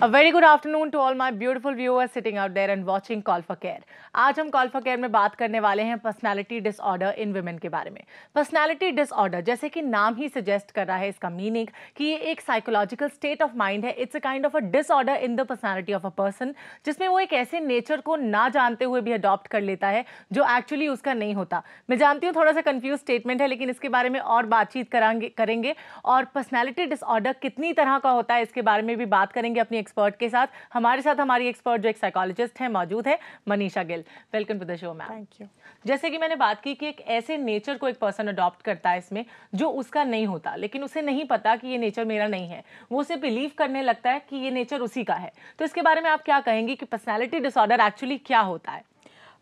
A very good afternoon to all my beautiful viewers sitting out there and watching Call for Care. आज हम call for care में बात करने वाले हैं पर्सनालिटी डिसऑर्डर इन वुमेन के बारे में। पर्सनालिटी डिसऑर्डर, जैसे कि नाम ही सजेस्ट कर रहा है, इसका मीनिंग कि ये एक साइकोलॉजिकल स्टेट ऑफ माइंड है। It's a kind of a disorder in the personality of a person, जिसमें वो एक ऐसे नेचर को ना जानते हुए भी अडॉप्ट कर लेता है जो एक्चुअली उसका नहीं होता। मैं जानती हूँ थोड़ा सा कंफ्यूज स्टेटमेंट है, लेकिन इसके बारे में और बातचीत करेंगे और पर्सनालिटी डिसऑर्डर कितनी तरह का होता है इसके बारे में भी बात करेंगे अपनी एक्सपर्ट के साथ। हमारे साथ हमारी एक्सपर्ट जो एक साइकोलॉजिस्ट है मौजूद है, Manisha Gill. Welcome to the show ma'am. Thank you. जैसे कि मैंने बात की कि एक ऐसे नेचर को एक पर्सन अडॉप्ट करता है इसमें जो उसका नहीं होता, लेकिन उसे नहीं पता कि ये नेचर मेरा नहीं है, वो उसे बिलीव करने लगता है कि ये नेचर उसी का है। तो इसके बारे में आप क्या कहेंगी कि पर्सनालिटी डिसऑर्डर एक्चुअली क्या होता है?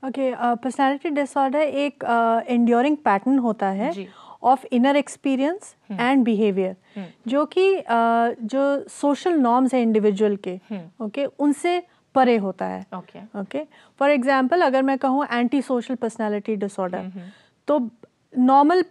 ओके, पर्सनालिटी डिसऑर्डर एक एंड्योरिंग पैटर्न होता है of inner experience and behaviour, जो कि जो सोशल नॉर्म्स है इंडिविजुअल के, ओके, उनसे परे होता है। ओके, फॉर एग्जांपल अगर मैं कहूँ एंटी सोशल पर्सनालिटी डिसऑर्डर, तो normal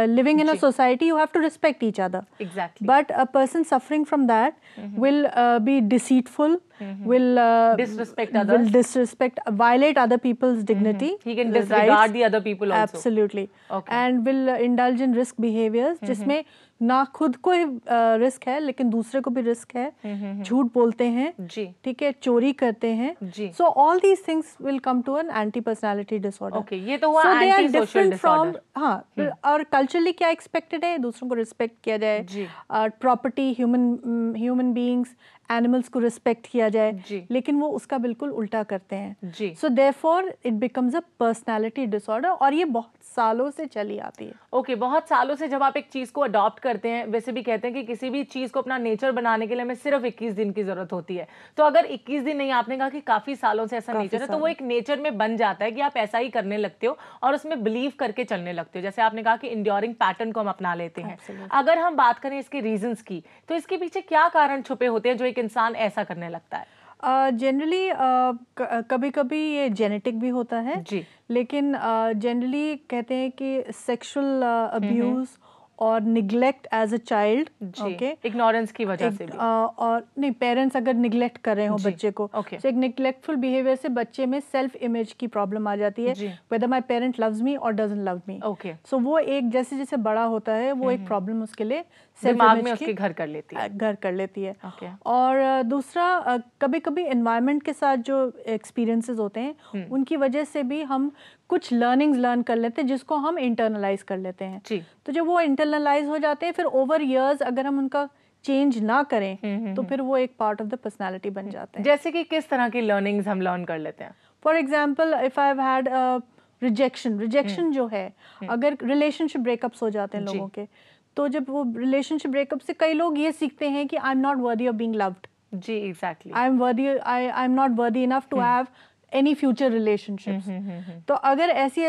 living in a society you have to respect each other, exactly, but a person suffering from that will be deceitful, will disrespect others, will disrespect, violate other people's dignity, he can disregard the other people also, absolutely, okay, and will indulge in risk behaviors जिसमें ना खुद को risk है लेकिन दूसरे को भी risk है, झूठ बोलते हैं, ठीक है, चोरी करते हैं, so all these things will come to an anti personality disorder. Okay, ये तो हुआ एंटी सोशल डिसऑर्डर। हाँ, और कल्चरली क्या एक्सपेक्टेड है, दूसरों को रिस्पेक्ट किया जाए, प्रॉपर्टी, ह्यूमन बीइंग्स, एनिमल्स को रिस्पेक्ट किया जाए, लेकिन वो उसका बिल्कुल उल्टा करते हैं। So therefore it becomes a personality disorder, और ये बहुत सालों से चली आती है। ओके, बहुत सालों से जब आप एक चीज को अडॉप्ट करते हैं, वैसे भी कहते हैं कि किसी भी चीज को अपना नेचर बनाने के लिए हमें सिर्फ 21 दिन की जरूरत होती है। तो अगर 21 दिन नहीं, आपने कहा कि काफी सालों से ऐसा नेचर है, तो वो एक नेचर में बन जाता है कि आप ऐसा ही करने लगते हो और उसमें बिलीव करके चलने लगते हो। जैसे आपने कहा कि इंड्योरिंग पैटर्न को हम अपना लेते हैं। अगर हम बात करें इसके रीजंस की, तो इसके पीछे क्या कारण छुपे होते हैं जो एक इंसान ऐसा करने लगता है? जनरली कभी कभी ये जेनेटिक भी होता है, लेकिन जनरली कहते हैं कि सेक्सुअल अब्यूज और neglect as a child, okay, ignorance की वजह से भी, और नहीं, पेरेंट्स अगर निगलेक्ट कर रहे हो बच्चे को, तो एक निगलेक्टफुल बिहेवियर से बच्चे में सेल्फ इमेज की प्रॉब्लम आ जाती है, whether my parent loves me और डजंट लव मी। सो वो एक जैसे जैसे बड़ा होता है वो एक प्रॉब्लम उसके लिए दिमाग में उसके घर कर लेती है। और दूसरा, कभी कभी एनवायरनमेंट के साथ जो एक्सपीरियंसेस होते हैं उनकी वजह से भी हम कुछ लर्निंग्स लर्न कर लेते हैं जिसको हम इंटरनलाइज कर लेते हैं। तो जब वो इंटरनलाइज हो जाते हैं, फिर ओवर इयर्स अगर हम उनका चेंज ना करें तो फिर वो एक पार्ट ऑफ द पर्सनालिटी बन जाते हैं। जैसे कि किस तरह की लर्निंग्स हम लर्न कर लेते हैं? For example, if I have had rejection जो है, अगर रिलेशनशिप ब्रेकअप्स हो जाते हैं लोगों के, तो जब वो रिलेशनशिप ब्रेकअप से कई लोग ये सीखते हैं कि I am not worthy of being loved. जी, exactly, I am not worthy enough to have any future relationships. तो अगर ऐसी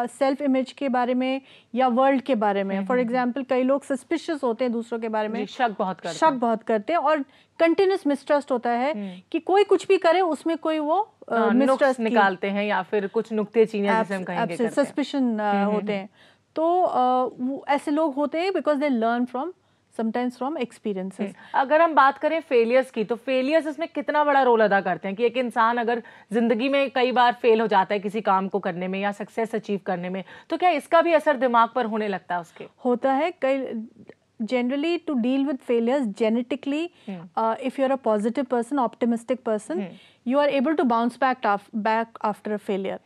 सेल्फ इमेज के बारे में या वर्ल्ड के बारे में, फॉर एग्जांपल कई लोग सस्पिशियस होते हैं दूसरों के बारे में, शक बहुत करते हैं और कंटिन्यूस मिसट्रस्ट होता है कि कोई कुछ भी करे उसमें कोई वो मिसट्रस्ट निकालते हैं या फिर कुछ नुक्तेचीनियां जैसे हम कहेंगे, सस्पिशन होते हैं। तो ऐसे लोग होते हैं because they learn sometimes from experiences. अगर हम बात करें फेलियर्स की, तो फेलियर्स इसमें कितना बड़ा रोल अदा करते हैं कि एक इंसान अगर जिंदगी में कई बार फेल हो जाता है किसी काम को करने में या सक्सेस अचीव करने में, तो क्या इसका भी असर दिमाग पर होने लगता है उसके? होता है। कई generally to deal with failures genetically, if you're a positive person, optimistic person, you are able to bounce back after a failure.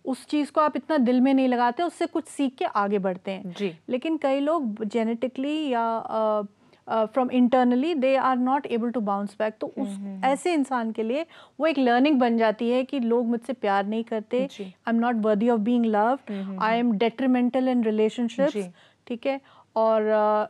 उस चीज को आप इतना दिल में नहीं लगाते, उससे कुछ सीख के आगे बढ़ते हैं। लेकिन कई लोग genetically या from internally they are not able to bounce back, तो उस ऐसे इंसान के लिए वो एक लर्निंग बन जाती है कि लोग मुझसे प्यार नहीं करते, आई am not worthy of being loved, I am detrimental in relationships, ठीक है, और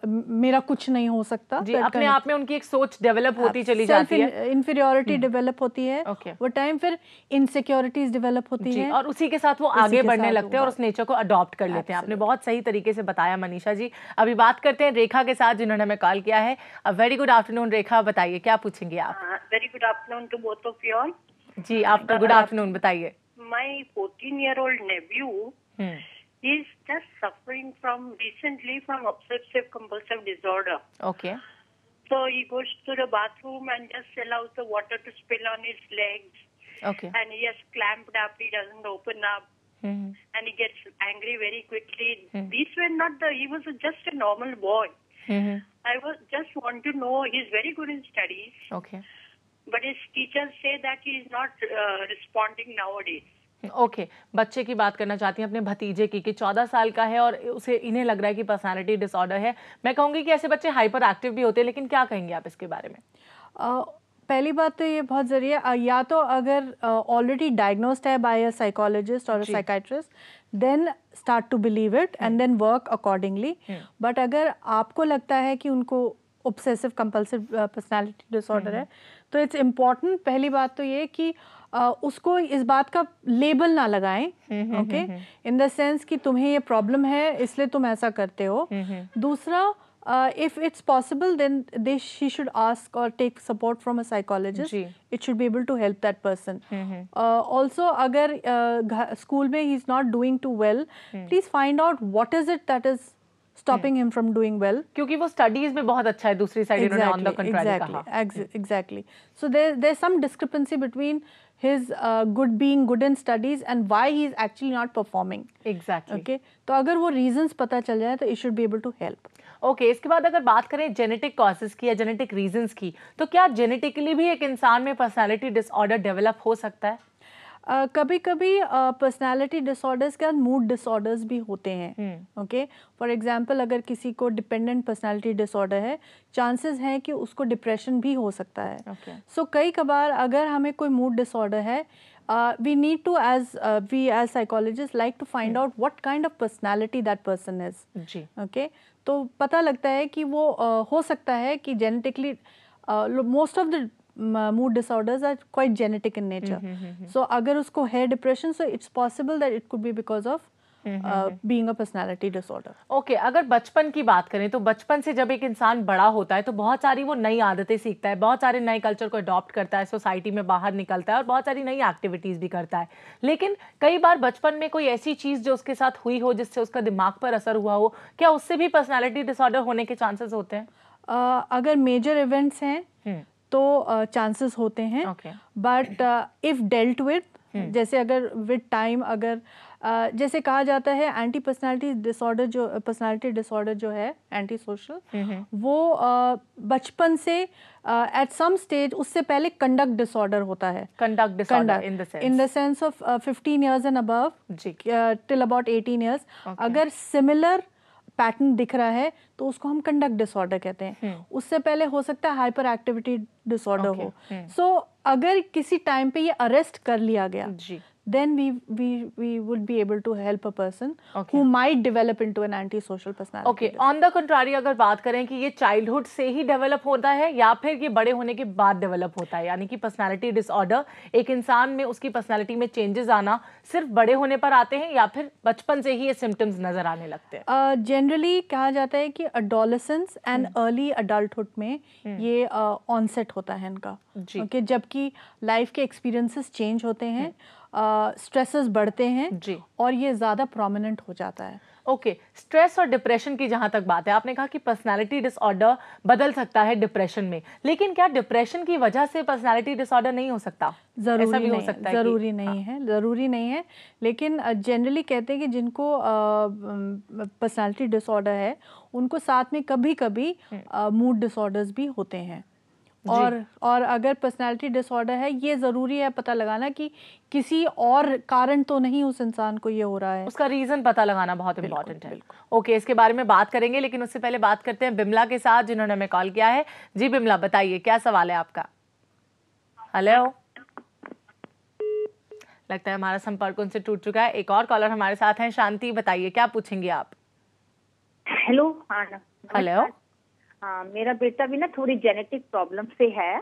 मेरा कुछ नहीं हो सकता। जी, अपने आप में उनकी एक सोच डेवलप होती चली जाती है, इन्फीरियोरिटी डेवलप होती है, वो टाइम फिर इनसिक्योरिटीज डेवलप होती है, और उसी के साथ वो आगे बढ़ने लगते हैं और उस नेचर को अडॉप्ट कर लेते हैं। आपने बहुत सही तरीके से बताया मनीषा जी। अभी बात करते हैं रेखा के साथ, जिन्होंने हमें कॉल किया है। वेरी गुड आफ्टरनून रेखा, बताइए क्या पूछेंगे आप? Very good afternoon to both of you all. जी, आफ्टर गुड आफ्टरनून, बताइए। My 14-year-old nephew is just suffering from recently from obsessive compulsive disorder. Okay. So he goes to the bathroom and just allows the water to spill on his legs. Okay. And he has clamped up. He doesn't open up. And he gets angry very quickly. These were not he was just a normal boy. I just want to know, he's very good in studies. Okay. But his teachers say that he is not responding nowadays. Okay बच्चे की बात करना चाहती हैं अपने भतीजे की कि 14 साल का है और उसे इन्हें लग रहा है कि पर्सनालिटी डिसऑर्डर है। मैं कहूँगी कि ऐसे बच्चे हाइपर एक्टिव भी होते हैं, लेकिन क्या कहेंगे आप इसके बारे में? पहली बात तो ये बहुत ज़रूरी है, या तो अगर ऑलरेडी डायग्नोस्ड है बाय अ साइकोलॉजिस्ट और psychiatrist, then start to believe it and then work accordingly. But अगर आपको लगता है कि उनको ऑब्सेसिव कंपल्सिव पर्सनालिटी डिसऑर्डर है, तो इट्स इम्पॉर्टेंट, पहली बात तो ये कि उसको इस बात का लेबल ना लगाएं, ओके, इन द सेंस कि तुम्हें ये प्रॉब्लम है इसलिए तुम ऐसा करते हो। दूसरा, if it's possible, then she should ask or take support from a psychologist. It should be able to help that person. Also, अगर school में he's not doing too well, please find out what is it that is stopping him from doing well. क्योंकि वो studies में बहुत अच्छा है, दूसरी side इन्होंने on the contrary कहा. Exactly. So there's some discrepancy between his being good in studies and why he is actually not performing. Exactly. Okay. तो अगर वो reasons पता चल जाए तो it should be able to help. Okay इसके बाद अगर बात करें जेनेटिक कॉजेस की या जेनेटिक रीजंस की, तो क्या जेनेटिकली भी एक इंसान में पर्सनालिटी डिसऑर्डर डेवलप हो सकता है? कभी कभी पर्सनालिटी डिसऑर्डर्स के बाद मूड डिसऑर्डर्स भी होते हैं। ओके, फॉर एग्जांपल अगर किसी को डिपेंडेंट पर्सनालिटी डिसऑर्डर है, चांसेस हैं कि उसको डिप्रेशन भी हो सकता है। सो कई कबार अगर हमें कोई मूड डिसऑर्डर है, we need to we as psychologists like to find out what kind of personality that person is. जी. Okay, तो पता लगता है कि वो हो सकता है कि genetically most of the mood disorders are quite genetic in nature. So अगर उसको है depression, so it's possible that it could be because of being a personality disorder. Okay, अगर बचपन की बात करें तो बचपन से जब एक इंसान बड़ा होता है तो बहुत सारी वो नई आदतें सीखता है, बहुत सारे नए कल्चर को अडॉप्ट करता है, सोसाइटी में बाहर निकलता है और बहुत सारी नई एक्टिविटीज़ भी करता है। लेकिन कई बार बचपन में कोई ऐसी चीज़ जो उसके साथ हुई हो जिससे उसका दिमाग पर असर हुआ हो, क्या उससे भी पर्सनैलिटी डिसऑर्डर होने के चांसेस होते हैं? अगर मेजर इवेंट्स हैं तो चांसेस होते हैं, बट इफ़ डेल्ट विद, जैसे अगर विद टाइम, अगर जैसे कहा जाता है एंटी पर्सनालिटी डिसऑर्डर जो है एंटी सोशल, वो बचपन से एट सम स्टेज, उससे पहले कंडक्ट डिसऑर्डर होता है। Conduct disorder in the sense of 15 years and above till about 18 years, अगर सिमिलर पैटर्न दिख रहा है तो उसको हम कंडक्ट डिसऑर्डर कहते हैं। उससे पहले हो सकता है हाइपर एक्टिविटी डिसऑर्डर हो। सो अगर किसी टाइम पे ये अरेस्ट कर लिया गया, then we would be able to help a person who might develop into an antisocial personality. Okay, on the contrary अगर बात करें कि ये चाइल्डहुड से ही डेवलप होता है या फिर ये बड़े होने के बाद डेवलप होता है, यानी कि पर्सनालिटी डिसऑर्डर एक इंसान में उसकी पर्सनालिटी में चेंजेस आना सिर्फ बड़े होने पर आते हैं या फिर बचपन से ही ये सिम्टम्स नजर आने लगते हैं? जनरली कहा जाता है कि अडोलेसेंस एंड अर्ली अडल्टहुड में ये ऑनसेट होता है इनका। ओके, जबकि लाइफ के एक्सपीरियंसेस चेंज होते हैं, स्ट्रेसेस बढ़ते हैं और ये ज़्यादा प्रोमिनेंट हो जाता है। ओके, स्ट्रेस और डिप्रेशन की जहाँ तक बात है, आपने कहा कि पर्सनालिटी डिसऑर्डर बदल सकता है डिप्रेशन में, लेकिन क्या डिप्रेशन की वजह से पर्सनालिटी डिसऑर्डर नहीं हो सकता? ज़रूरी नहीं है, लेकिन जनरली कहते हैं कि जिनको पर्सनालिटी डिसऑर्डर है उनको साथ में कभी कभी मूड डिसऑर्डर्स भी होते हैं। और अगर पर्सनालिटी डिसऑर्डर है, ये ज़रूरी है पता लगाना कि किसी और कारण तो नहीं उस इंसान को ये हो रहा है, उसका रीज़न पता लगाना बहुत इंपॉर्टेंट है। ओके, इसके बारे में बात करेंगे, लेकिन उससे पहले बात करते हैं बिमला के साथ जिन्होंने हमें कॉल किया है। जी बिमला, बताइए क्या सवाल है आपका? हेलो, लगता है हमारा संपर्क उनसे टूट चुका है। एक और कॉलर हमारे साथ हैं, शांति, बताइए क्या पूछेंगे आप? हेलो। हेलो। हाँ, मेरा बेटा भी ना थोड़ी जेनेटिक प्रॉब्लम से है।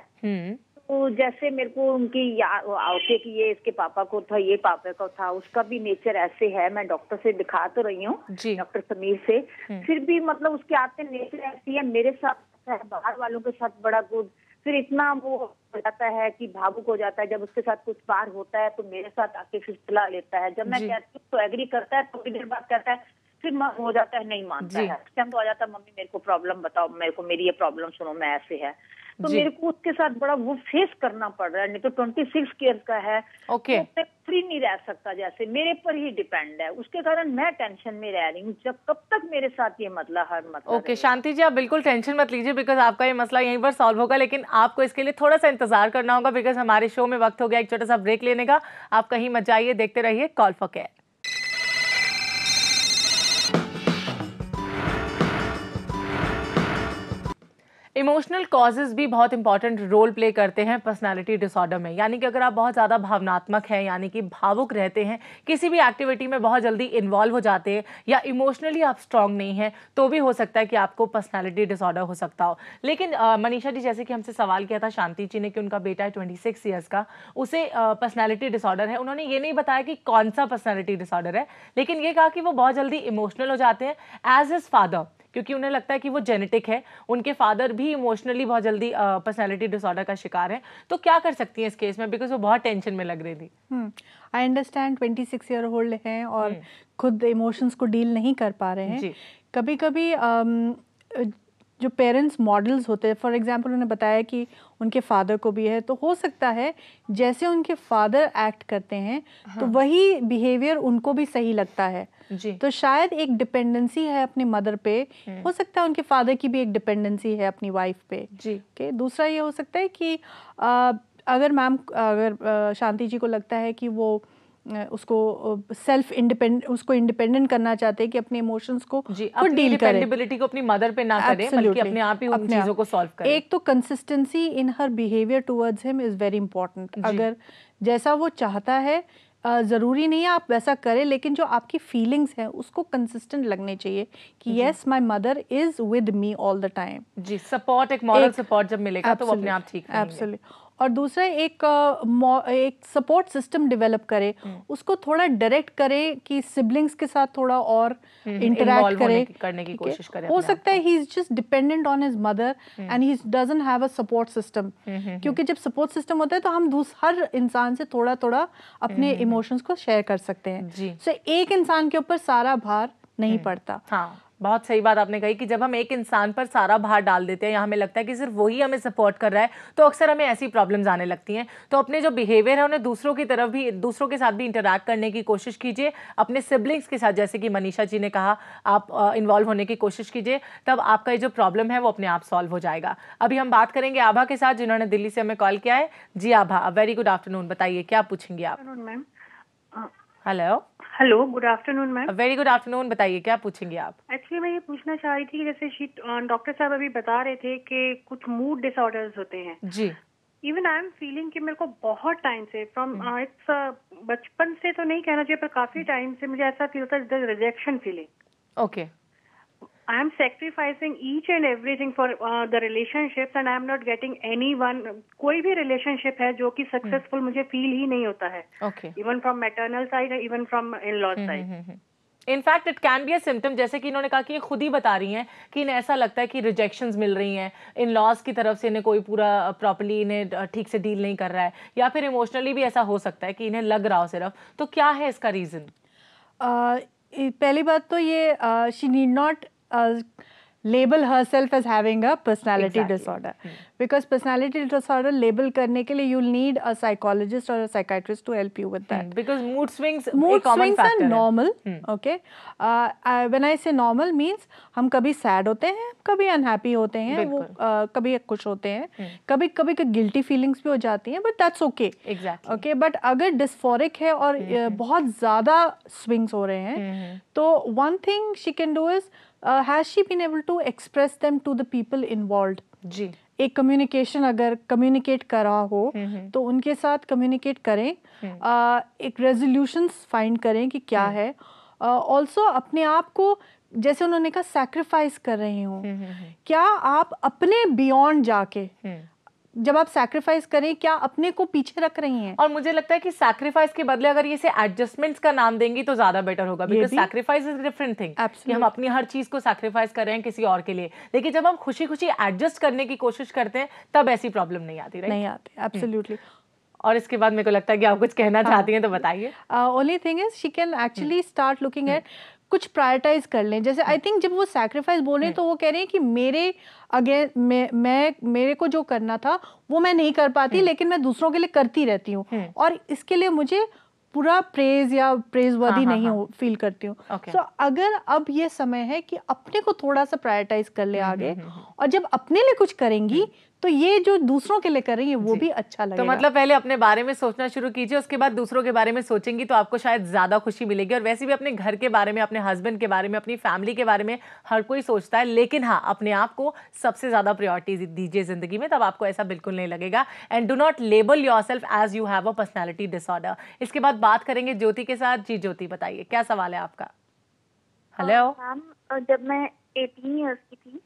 तो जैसे मेरे को उनकी आते कि ये इसके पापा को था, ये पापा को था, उसका भी नेचर ऐसे है। मैं डॉक्टर से दिखा तो रही हूँ, डॉक्टर समीर से, फिर भी मतलब उसके आते नेचर ऐसी है। मेरे साथ है, बाहर वालों के साथ बड़ा गुड, फिर इतना वो हो जाता है कि भावुक हो जाता है। जब उसके साथ कुछ बार होता है तो मेरे साथ आके फिर चला लेता है। जब मैं कहती हूँ तो एग्री करता है, थोड़ी देर बाद कहता है फिर हो जाता है, नहीं मानता है, उस टाइम तो आ जाता है, मम्मी मेरे को प्रॉब्लम बताओ, मेरे को मेरी ये प्रॉब्लम सुनो, मैं ऐसे है। तो मेरे को उसके साथ बड़ा वो फेस करना पड़ रहा है। नहीं तो 26 ईयर्स का है, ओके, तो फ्री नहीं रह सकता, जैसे मेरे पर ही डिपेंड है, उसके कारण मैं टेंशन में रह रही हूँ, जब कब तक मेरे साथ ये हर मतलब। ओके शांति जी, आप बिल्कुल टेंशन मत लीजिए, बिकॉज आपका ये मसला यहीं पर सॉल्व होगा, लेकिन आपको इसके लिए थोड़ा सा इंतजार करना होगा, बिकॉज हमारे शो में वक्त हो गया एक छोटा सा ब्रेक लेने का। आप कहीं मत जाइए, देखते रहिए call for care. Emotional causes भी बहुत इंपॉर्टेंट रोल प्ले करते हैं पर्सनालिटी डिसऑर्डर में। यानी कि अगर आप बहुत ज़्यादा भावनात्मक हैं, यानी कि भावुक रहते हैं, किसी भी एक्टिविटी में बहुत जल्दी इन्वॉल्व हो जाते हैं, या इमोशनली आप स्ट्रांग नहीं हैं, तो भी हो सकता है कि आपको पर्सनालिटी डिसऑर्डर हो सकता हो। लेकिन मनीषा जी, जैसे कि हमसे सवाल किया था शांति जी ने कि उनका बेटा है 26 ईयर्स का, उसे पर्सनैलिटी डिसऑर्डर है। उन्होंने ये नहीं बताया कि कौन सा पर्सनैलिटी डिसऑर्डर है, लेकिन ये कहा कि वो बहुत जल्दी इमोशनल हो जाते हैं एज हिज फादर, क्योंकि उन्हें लगता है कि वो जेनेटिक है, उनके फादर भी इमोशनली बहुत जल्दी पर्सनालिटी डिसऑर्डर का शिकार है। तो क्या कर सकती हैं इस केस में, बिकॉज वो बहुत टेंशन में लग रही थी। आई अंडरस्टैंड, 26 ईयर ओल्ड हैं और खुद इमोशंस को डील नहीं कर पा रहे हैं। कभी कभी जो पेरेंट्स मॉडल्स होते हैं, फॉर एग्जांपल उन्होंने बताया कि उनके फादर को भी है, तो हो सकता है जैसे उनके फादर एक्ट करते हैं तो वही बिहेवियर उनको भी सही लगता है जी। तो शायद एक डिपेंडेंसी है अपने मदर पे, हो सकता है उनके फादर की भी एक डिपेंडेंसी है अपनी वाइफ पे जी। ओके, दूसरा ये हो सकता है कि अगर शांति जी को लगता है कि वो उसको उसको इंडिपेंडेंट करना चाहते हैं कि अपने इमोशंस को खुद डील करें, डिपेंडेबिलिटी को अपनी मदर पे ना करें, बल्कि अपने आप ही उन चीजों को सॉल्व करें। एक तो consistency in her behaviour towards him is very important. अगर जैसा वो चाहता है, ज़रूरी नहीं है आप वैसा करें, लेकिन जो आपकी फीलिंग्स हैं उसको कंसिस्टेंट लगने चाहिए कि yes my mother is with me all the time जी। सपोर्ट, एक मॉरल सपोर्ट जब मिलेगा तो वो अपने आप ठीक रहेंगे। एब्सोल्युटली। और दूसरा एक सपोर्ट सिस्टम डेवलप करे, उसको थोड़ा डायरेक्ट करे कि सिबलिंग्स के साथ थोड़ा और इंटरैक्ट करने की कोशिश करे। हो सकता है he is just dependent on his mother and he doesn't have a support system, क्योंकि जब सपोर्ट सिस्टम होता है तो हम हर इंसान से थोड़ा थोड़ा अपने इमोशंस को शेयर कर सकते हैं। सो एक इंसान के ऊपर सारा भार नहीं पड़ता। हाँ, बहुत सही बात आपने कही कि जब हम एक इंसान पर सारा भार डाल देते हैं या हमें लगता है कि सिर्फ वही हमें सपोर्ट कर रहा है, तो अक्सर हमें ऐसी प्रॉब्लम्स आने लगती हैं। तो अपने जो बिहेवियर है उन्हें दूसरों के साथ भी इंटरैक्ट करने की कोशिश कीजिए, अपने सिबलिंग्स के साथ, जैसे कि मनीषा जी ने कहा, आप इन्वॉल्व होने की कोशिश कीजिए, तब आपका ये जो प्रॉब्लम है वो अपने आप सॉल्व हो जाएगा। अभी हम बात करेंगे आभा के साथ, जिन्होंने दिल्ली से हमें कॉल किया है। जी आभा, वेरी गुड आफ्टरनून, बताइए क्या पूछेंगे आप? Ma'am. Hello, good afternoon ma'am. Very good afternoon, बताइए क्या पूछेंगे आप? एक्चुअली मैं ये पूछना चाह रही थी कि जैसे डॉक्टर साहब अभी बता रहे थे कि कुछ मूड डिसऑर्डर्स होते हैं जी। इवन आई एम फीलिंग कि मेरे को बहुत टाइम से बचपन से तो नहीं कहना चाहिए, पर काफी टाइम से मुझे ऐसा फील होता है, rejection feeling. Okay, I am sacrificing each and everything for the relationships and I am not getting anyone. कोई भी relationship है जो कि successful मुझे feel ही नहीं होता है. Okay. Even from maternal side, even from in-laws side. In fact, it can be a symptom, जैसे कि इन्होंने कहा कि ये खुद ही बता रही हैं कि इन्हें ऐसा लगता है कि रिजेक्शंस मिल रही हैं, इन लॉज की तरफ से इन्हें कोई पूरा प्रॉपर्ली इन्हें ठीक से डील नहीं कर रहा है, या फिर इमोशनली भी ऐसा हो सकता है कि इन्हें लग रहा हो सिर्फ। तो क्या है इसका रीज़न? पहली बात तो ये she need not label herself as having a personality disorder, because personality disorder label करने के लिए you'll need a psychologist or a psychiatrist to help you with that, because mood swings are normal. Okay, when I say normal means हम कभी sad होते हैं, कभी unhappy होते हैं, वो कभी खुश होते हैं, कभी कभी guilty feelings भी हो जाती हैं, but that's okay. Exactly. Okay, but अगर dysphoric है और बहुत ज़्यादा swings हो रहे हैं, तो one thing she can do is has she been able to express them to the people involved? जी। एक कम्युनिकेशन अगर कम्युनिकेट करा हो तो उनके साथ कम्युनिकेट करें, एक रेजोल्यूशंस फाइंड करें कि क्या है। ऑल्सो अपने आप को, जैसे उन्होंने कहा, सैक्रिफाइस कर रहे हो, क्या आप अपने बियॉन्ड जाके जब आप सैक्रिफाइस करें, क्या अपने को पीछे रख रही हैं? और मुझे लगता है कि सैक्रिफाइस के बदले अगर ये इसे एडजस्टमेंट्स का नाम देंगी तो ज्यादा बेटर होगा, because sacrifice is different thing कि हम अपनी हर चीज को सैक्रिफाइस कर रहे हैं किसी और के लिए, लेकिन जब हम खुशी खुशी एडजस्ट करने की कोशिश करते हैं तब ऐसी प्रॉब्लम नहीं आती। नहीं आती, एब्सोल्युटली। और इसके बाद मेरे को लगता है कि आप कुछ कहना चाहती हैं तो बताइए। Only thing is she can actually start looking at कुछ प्रायोरिटाइज कर लें। जैसे आई थिंक जब वो सैक्रिफाइस बोल रहे हैं तो वो कह रहे हैं कि मेरे अगेन मैं मेरे को जो करना था वो मैं नहीं कर पाती, लेकिन मैं दूसरों के लिए करती रहती हूँ और इसके लिए मुझे पूरा प्रेज या प्रेजवर्दी नहीं फील करती हूँ। सो अगर अब ये समय है कि अपने को थोड़ा सा प्रायोरिटाइज कर ले आगे, और जब अपने लिए कुछ करेंगी तो ये जो दूसरों के लिए करेंगे वो भी अच्छा लगेगा। तो मतलब पहले अपने बारे में सोचना शुरू कीजिए, उसके बाद दूसरों के बारे में सोचेंगी तो आपको शायद ज्यादा खुशी मिलेगी। और वैसे भी अपने घर के बारे में, अपने हस्बैंड के बारे में, अपनी फैमिली के बारे में हर कोई सोचता है, लेकिन हाँ, अपने आप को सबसे ज्यादा प्रायोरिटी दीजिए जिंदगी में, तब आपको ऐसा बिल्कुल नहीं लगेगा। And do not label yourself as you have a personality disorder. इसके बाद बात करेंगे ज्योति के साथ। जी ज्योति, बताइए क्या सवाल है आपका। हेलो मैम, जब मैं 18 इयर्स की थी।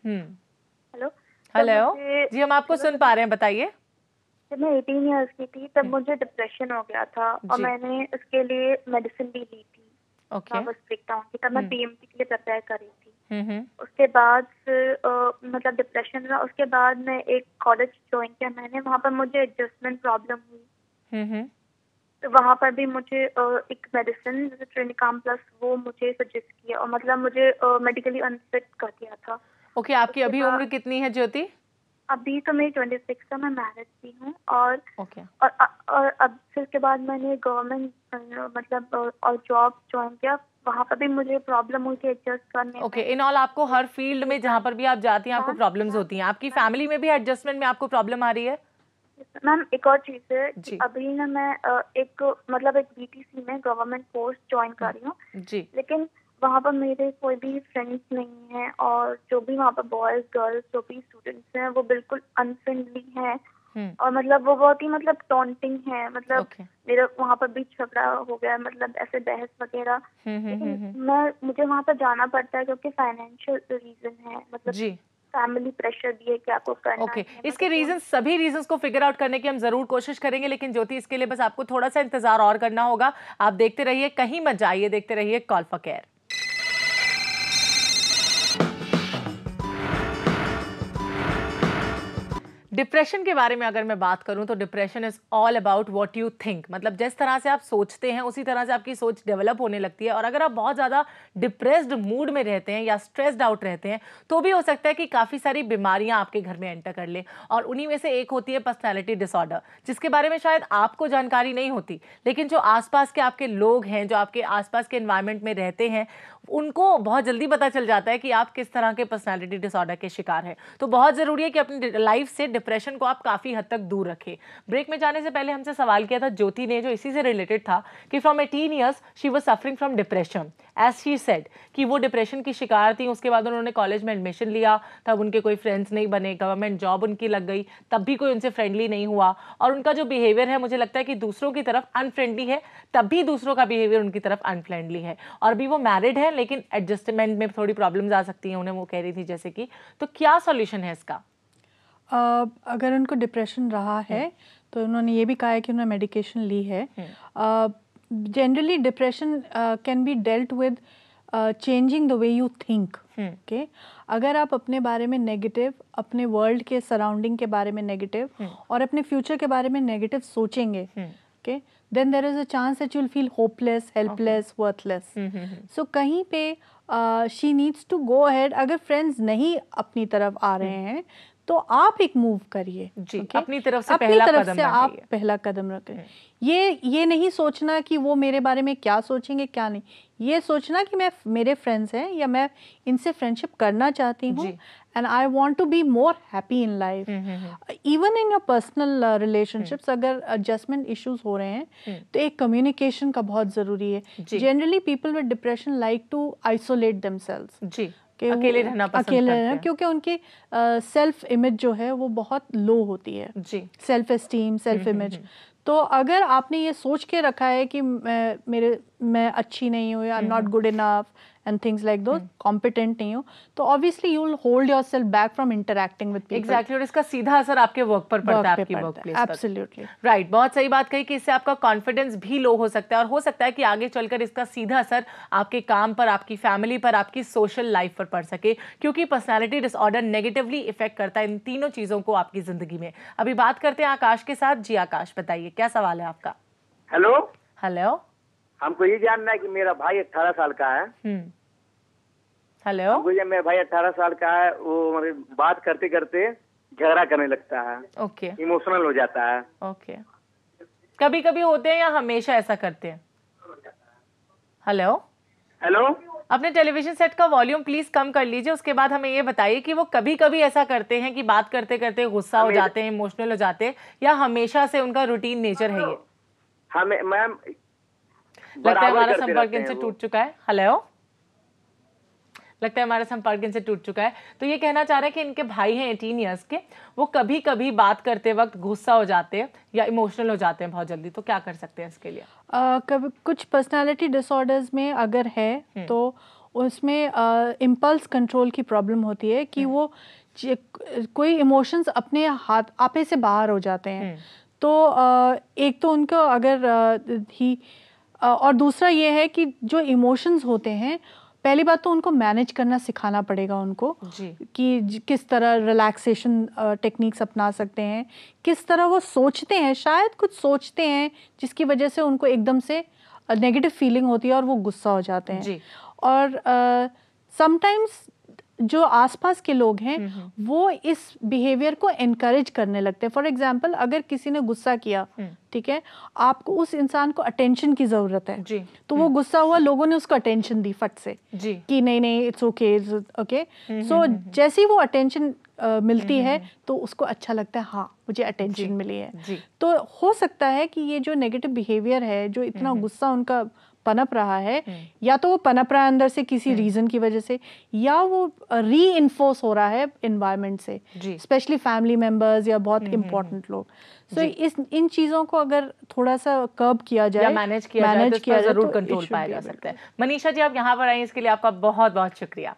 हेलो हेलो जी, हम आपको सुन पा रहे हैं, बताइए। जब मैं 18 इयर्स की थी तब मुझे डिप्रेशन हो गया था और मैंने उसके लिए मेडिसिन भी ली थी, नर्वस ब्रेकडाउन की। तब मैं पीएमटी के लिए प्रिपेयर कर रही थी। उसके बाद मतलब डिप्रेशन हुआ। उसके बाद मैं एक कॉलेज ज्वाइन किया मैंने, वहाँ पर मुझे एडजस्टमेंट प्रॉब्लम हुई। तो वहाँ पर भी मुझे एक मेडिसिन जैसे ट्रिनिकाम प्लस वो मुझे सजेस्ट किया और मतलब मुझे मेडिकली अनफिट कर दिया था। ओके, आपकी अभी उम्र कितनी है ज्योति? अभी तो मेरी 26 है, मैं मैरिड भी हूँ। और अब फिर के बाद मैंने गवर्नमेंट मतलब और जॉब ज्वाइन किया। वहाँ पर भी मुझे प्रॉब्लम हुई थी एडजस्ट करने में। ओके, इन ऑल आपको हर फील्ड में जहाँ पर भी आप जाती हैं आपको प्रॉब्लम्स होती हैं। आपकी फैमिली में भी एडजस्टमेंट में आपको प्रॉब्लम आ रही है? मैम एक और चीज है कि अभी ना मैं एक बीटीसी में गवर्नमेंट कोर्स ज्वाइन कर रही हूँ जी, लेकिन वहाँ पर मेरे कोई भी फ्रेंड्स नहीं है और जो भी वहाँ पर बॉयज गर्ल्स जो भी स्टूडेंट्स हैं वो बिल्कुल अनफ्रेंडली हैं और मतलब वो बहुत ही मतलब टॉन्टिंग है। मतलब मेरा वहाँ पर भी झगड़ा हो गया, मतलब ऐसे बहस वगैरह। लेकिन मुझे वहाँ पर जाना पड़ता है क्योंकि फाइनेंशियल रीजन है, मतलब फैमिली प्रेशर भी है कि आपको करना है। इसके रीजंस, सभी रीजंस को फिगर आउट करने की हम जरूर कोशिश करेंगे, लेकिन ज्योति इसके लिए बस आपको थोड़ा सा इंतजार और करना होगा। आप देखते रहिए, कहीं मत जाइए, देखते रहिए कॉल फॉर केयर। डिप्रेशन के बारे में अगर मैं बात करूं तो depression is all about what you think. मतलब जिस तरह से आप सोचते हैं उसी तरह से आपकी सोच डेवलप होने लगती है। और अगर आप बहुत ज़्यादा डिप्रेस्ड मूड में रहते हैं या स्ट्रेस्ड आउट रहते हैं तो भी हो सकता है कि काफ़ी सारी बीमारियां आपके घर में एंटर कर ले। और उन्हीं में से एक होती है पर्सनैलिटी डिसऑर्डर, जिसके बारे में शायद आपको जानकारी नहीं होती, लेकिन जो आसपास के आपके लोग हैं, जो आपके आसपास के एनवायरनमेंट में रहते हैं, उनको बहुत जल्दी पता चल जाता है कि आप किस तरह के पर्सनैलिटी डिसऑर्डर के शिकार हैं। तो बहुत ज़रूरी है कि अपनी लाइफ से डिप्रेशन को आप काफ़ी हद तक दूर रखें। ब्रेक में जाने से पहले हमसे सवाल किया था ज्योति ने, जो इसी से रिलेटेड था, कि from 18 years she was suffering from depression. As she said कि वो डिप्रेशन की शिकार थी। उसके बाद उन्होंने कॉलेज में एडमिशन लिया, तब उनके कोई फ्रेंड्स नहीं बने, गवर्नमेंट जॉब उनकी लग गई, तब भी कोई उनसे फ्रेंडली नहीं हुआ। और उनका जो बिहेवियर है, मुझे लगता है कि दूसरों की तरफ अनफ्रेंडली है, तब भी दूसरों का बिहेवियर उनकी तरफ अनफ्रेंडली है। और अभी वो मैरिड है, लेकिन एडजस्टमेंट में थोड़ी प्रॉब्लम्स आ सकती हैं उन्हें, वो कह रही थी जैसे कि। तो क्या सॉल्यूशन है इसका? अगर उनको डिप्रेशन रहा है तो उन्होंने ये भी कहा है कि उन्होंने मेडिकेशन ली है। Generally depression can be dealt with changing the way you think. Okay, अगर आप अपने बारे में नेगेटिव, अपने वर्ल्ड के सराउंडिंग के बारे में नेगेटिव और अपने फ्यूचर के बारे में नेगेटिव सोचेंगे, okay, then there is a chance that you will feel hopeless, helpless, worthless. So कहीं पे she needs to go ahead. अगर फ्रेंड्स नहीं अपनी तरफ आ रहे हैं तो आप एक मूव करिए जी, अपनी तरफ से आप पहला कदम रखें। ये नहीं सोचना कि वो मेरे बारे में क्या सोचेंगे क्या नहीं, ये सोचना कि मेरे फ्रेंड्स हैं या मैं इनसे फ्रेंडशिप करना चाहती हूँ and I want to be more happy in life. Even in your personal relationships अगर एडजस्टमेंट इश्यूज हो रहे हैं तो एक कम्युनिकेशन का बहुत ज़रूरी है। Generally people with depression like to isolate themselves जी, अकेले रहना पसंद करते हैं क्योंकि उनकी सेल्फ इमेज जो है वो बहुत लो होती है जी, सेल्फ एस्टीम, सेल्फ इमेज। तो अगर आपने ये सोच के रखा है कि मैं अच्छी नहीं हूँ, आई am not good enough and things like दो, कॉम्पिटेंट नहीं हो, तो obviously you will hold yourself back from interacting with people. Exactly, और इसका सीधा असर आपके वर्क पर पड़ता है, आपकी वर्क प्लेस पर। एब्सोल्युटली राइट, बहुत सही बात कही कि इससे आपका कॉन्फिडेंस भी लो हो सकता है और हो सकता है कि आगे चलकर इसका सीधा असर आपके काम पर, आपकी फैमिली पर, आपकी सोशल लाइफ पर पड़ सके, क्योंकि पर्सनैलिटी डिसऑर्डर नेगेटिवली इफेक्ट करता है इन तीनों चीजों को आपकी जिंदगी में। अभी बात करते हैं आकाश के साथ। जी आकाश, बताइए क्या सवाल है आपका? हेलो हेलो, हमको ये जानना है कि मेरा भाई 18 साल का है हेलो भैया मेरा भाई 18 साल का है, वो मतलब बात करते करते झगड़ा करने लगता है। ओके। इमोशनल हो जाता है। ओके। कभी कभी होते हैं या हमेशा ऐसा करते हैं? हेलो हेलो, अपने टेलीविजन सेट का वॉल्यूम प्लीज कम कर लीजिए, उसके बाद हमें ये बताइए कि वो कभी कभी ऐसा करते हैं कि बात करते करते गुस्सा हो जाते हैं, इमोशनल हो जाते हैं, या हमेशा से उनका रूटीन नेचर है ये? हमें मैम लगता है हमारा संपर्क इनसे टूट चुका है। हेलो, लगता है हमारा संपर्क इनसे टूट चुका है। तो ये कहना चाह रहे हैं कि इनके भाई हैं 18 इयर्स के, वो कभी कभी बात करते वक्त गुस्सा हो जाते हैं या इमोशनल हो जाते हैं बहुत जल्दी, तो क्या कर सकते हैं इसके लिए? कभी कुछ पर्सनालिटी डिसऑर्डर्स में अगर है तो उसमें इम्पल्स कंट्रोल की प्रॉब्लम होती है कि वो कोई इमोशंस अपने हाथ आपे से बाहर हो जाते हैं। तो एक तो उनको अगर ही और दूसरा ये है कि जो इमोशंस होते हैं, पहली बात तो उनको मैनेज करना सिखाना पड़ेगा उनको कि किस तरह रिलैक्सेशन टेक्निक्स अपना सकते हैं, किस तरह वो सोचते हैं, शायद कुछ सोचते हैं जिसकी वजह से उनको एकदम से नेगेटिव फीलिंग होती है और वो गुस्सा हो जाते हैं। और समटाइम्स जो आसपास के लोग हैं वो इस बिहेवियर को एनकरेज करने लगते हैं। फॉर एग्जांपल, अगर किसी ने गुस्सा किया, ठीक है, आपको उस इंसान को अटेंशन की जरूरत है, तो वो गुस्सा हुआ, लोगों ने उसको अटेंशन दी फट से कि नहीं नहीं इट्स ओके ओके। सो जैसे ही वो अटेंशन मिलती है तो उसको अच्छा लगता है, हाँ मुझे अटेंशन मिली है। तो हो सकता है कि ये जो नेगेटिव बिहेवियर है, जो इतना गुस्सा उनका पनप रहा है, या तो वो पनप रहा है अंदर से किसी रीजन की वजह से, या वो री इन्फोर्स हो रहा है एनवायरनमेंट से, स्पेशली फैमिली मेंबर्स या बहुत इंपॉर्टेंट लोग। सो इन चीजों को अगर थोड़ा सा कर्ब किया जाए या मैनेज किया जाए तो जरूर कंट्रोल पाया जा सकता है। मनीषा जी, आप यहाँ पर आई, इसके लिए आपका बहुत बहुत शुक्रिया।